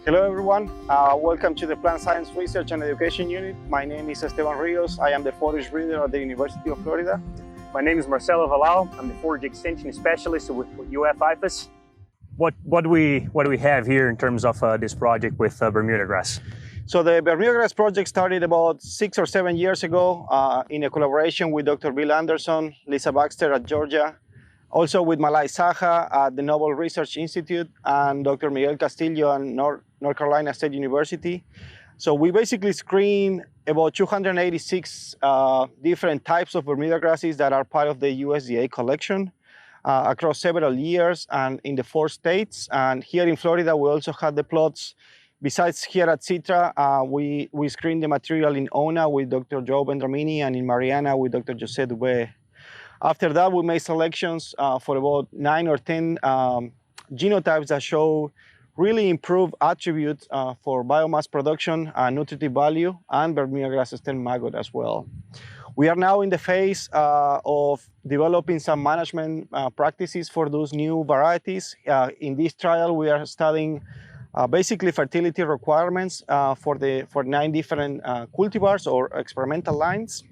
Hello everyone, welcome to the Plant Science Research and Education Unit. My name is Esteban Rios. I am the Forage Breeder at the University of Florida. My name is Marcelo Valal. I'm the Forage Extension Specialist with UF-IFAS. What do we have here in terms of this project with bermudagrass? So the bermudagrass project started about 6 or 7 years ago in a collaboration with Dr. Bill Anderson, Lisa Baxter at Georgia, also with Malai Saha at the Noble Research Institute, and Dr. Miguel Castillo at North Carolina State University. So we basically screened about 286 different types of bermuda grasses that are part of the USDA collection across several years and in the 4 states. And here in Florida, we also had the plots. Besides here at Citra, we screened the material in Ona with Dr. Joe Vendramini and in Mariana with Dr. Jose Dubé. After that, we made selections for about 9 or 10 genotypes that show really improved attributes for biomass production, nutritive value, and bermudagrass stem maggot as well. We are now in the phase of developing some management practices for those new varieties. In this trial, we are studying basically fertility requirements for 9 different cultivars or experimental lines.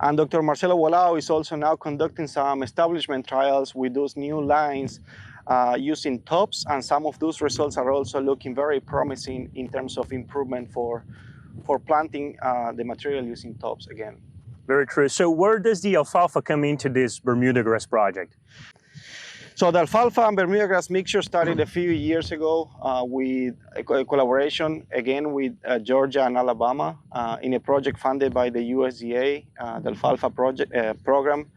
And Dr. Marcelo Valal is also now conducting some establishment trials with those new lines using tops, and some of those results are also looking very promising in terms of improvement for planting the material using tops again. Very true. So where does the alfalfa come into this bermudagrass project? So the alfalfa and bermudagrass mixture started a few years ago with a collaboration, again, with Georgia and Alabama in a project funded by the USDA, the alfalfa project program.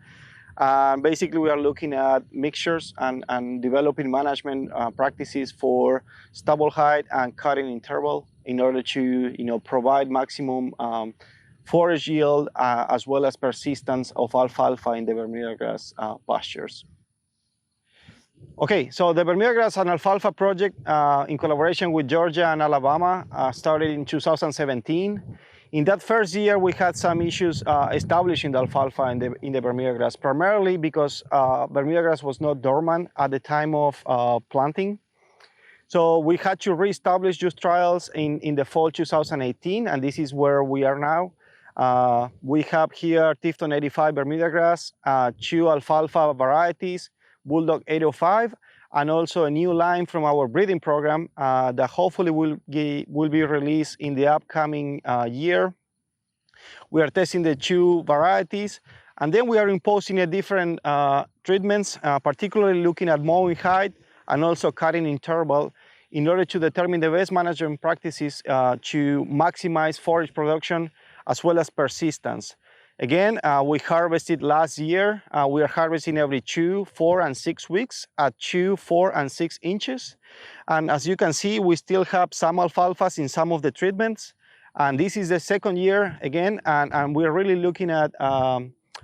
Basically, we are looking at mixtures and developing management practices for stubble height and cutting interval in order to provide maximum forage yield as well as persistence of alfalfa in the bermudagrass pastures. Okay, so the bermudagrass and alfalfa project in collaboration with Georgia and Alabama started in 2017. In that first year, we had some issues establishing the alfalfa in the bermudagrass, primarily because bermudagrass was not dormant at the time of planting. So we had to reestablish those trials in the fall 2018, and this is where we are now. We have here Tifton 85 bermudagrass, 2 alfalfa varieties, Bulldog 805, and also a new line from our breeding program that hopefully will be released in the upcoming year. We are testing the 2 varieties, and then we are imposing a different treatments, particularly looking at mowing height and also cutting interval in order to determine the best management practices to maximize forage production as well as persistence. Again, we harvested last year. We are harvesting every 2, 4, and 6 weeks at 2, 4, and 6 inches. And as you can see, we still have some alfalfas in some of the treatments. And this is the second year again, and we're really looking at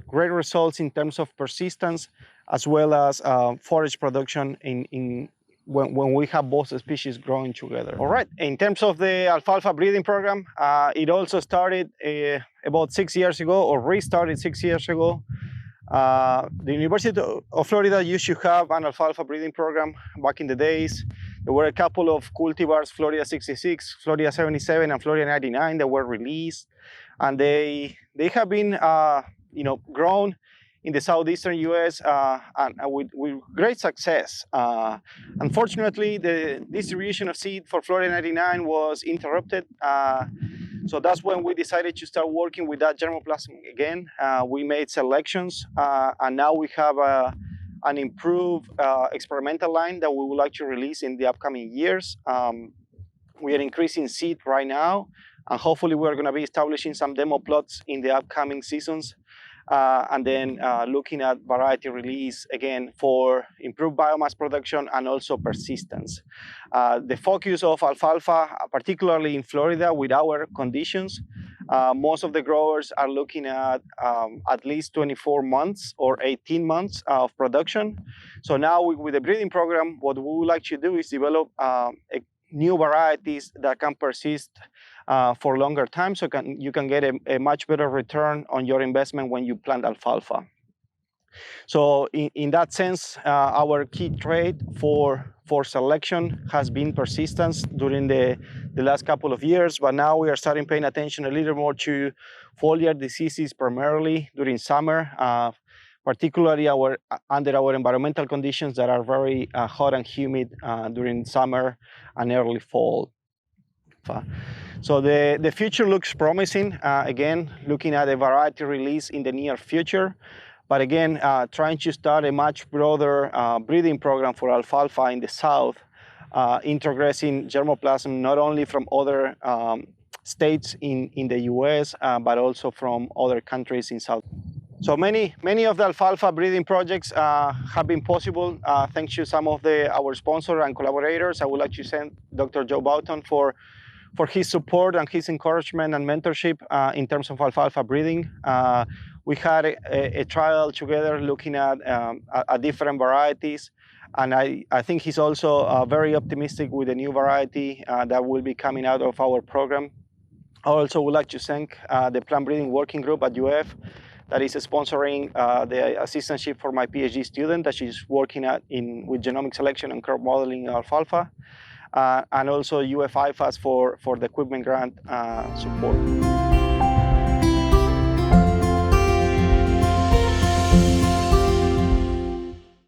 great results in terms of persistence as well as forage production when we have both species growing together. All right, in terms of the alfalfa breeding program, it also started about 6 years ago, or restarted 6 years ago. The University of Florida used to have an alfalfa breeding program back in the days. There were a couple of cultivars, Florida 66, Florida 77, and Florida 99 that were released, and they have been grown in the southeastern US and with great success. Unfortunately, the distribution of seed for Florida 99 was interrupted. So that's when we decided to start working with that germplasm again. We made selections, and now we have an improved experimental line that we would like to release in the upcoming years. We are increasing seed right now, and hopefully we're going to be establishing some demo plots in the upcoming seasons. And then looking at variety release again for improved biomass production and also persistence. The focus of alfalfa, particularly in Florida with our conditions, most of the growers are looking at least 24 months or 18 months of production. So now with the breeding program, what we would like to do is develop new varieties that can persist for longer time, so you can get a much better return on your investment when you plant alfalfa. So in that sense, our key trait for selection has been persistence during the last couple of years, but now we are starting paying attention a little more to foliar diseases primarily during summer, particularly under our environmental conditions that are very hot and humid during summer and early fall. So the future looks promising, again, looking at a variety release in the near future. But again, trying to start a much broader breeding program for alfalfa in the south, introgressing germplasm not only from other states in the US, but also from other countries in South. So many of the alfalfa breeding projects have been possible thanks to some of our sponsors and collaborators. I would like to thank Dr. Joe Boughton for his support and his encouragement and mentorship in terms of alfalfa breeding. We had a trial together looking at different varieties, and I think he's also very optimistic with the new variety that will be coming out of our program. I also would like to thank the plant breeding working group at UF that is sponsoring the assistantship for my PhD student that she's working with genomic selection and crop modeling in alfalfa. And also UF IFAS for the equipment grant support.